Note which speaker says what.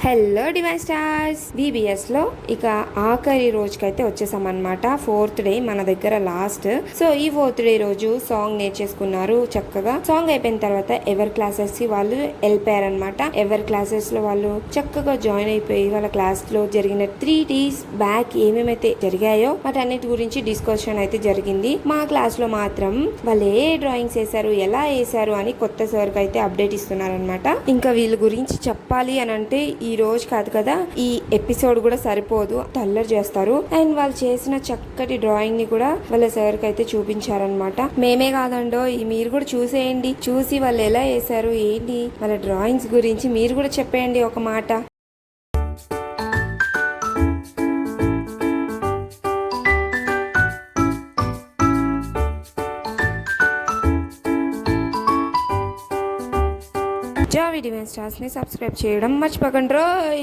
Speaker 1: Hello divine stars BBS లో ఇక ఆఖరి రోజుకైతే వచ్చేసామన్నమాట. 4th డే మన దగ్గర లాస్ట్. సో ఈ 4th డే రోజు సాంగ్ నేర్చేసుకున్నారు చక్కగా. సాంగ్ అయిపోయిన తర్వాత ఎవరి క్లాసెస్ కి వాళ్ళు వెళ్ళిపోయారనమాట. ఎవరి క్లాసెస్ లో వాళ్ళు చక్కగా జాయిన్ అయిపోయి వాళ్ళ క్లాస్ లో జరిగిన 3 days బ్యాక్ ఏమేమైతే జరిగాయో వాటన్నిటి గురించి డిస్కషన్ అయితే జరిగింది. మా క్లాస్ లో మాత్రం వాళ్ళు ఏ డ్రాయింగ్స్ వేసారు, ఎలా వేసారు అని కొత్త సార్ కి అయితే అప్డేట్ ఇస్తున్నారనమాట. ఇంకా వీళ్ళ గురించి చెప్పాలి అని అంటే ఈ రోజు కాదు కదా, ఈ ఎపిసోడ్ కూడా సరిపోదు, అల్లరి చేస్తారు. అండ్ వాళ్ళు చేసిన చక్కటి డ్రాయింగ్ ని కూడా వాళ్ళ సార్ కి అయితే చూపించారనమాట. మేమే కాదండో, మీరు కూడా చూసేయండి. చూసి వాళ్ళు ఎలా వేసారు ఏంటి వాళ్ళ డ్రాయింగ్స్ గురించి మీరు కూడా చెప్పేయండి ఒక మాట. జావీ డివైన్ స్టార్స్ ని సబ్స్క్రైబ్ చేయడం మర్చిపోకండి రోయ్.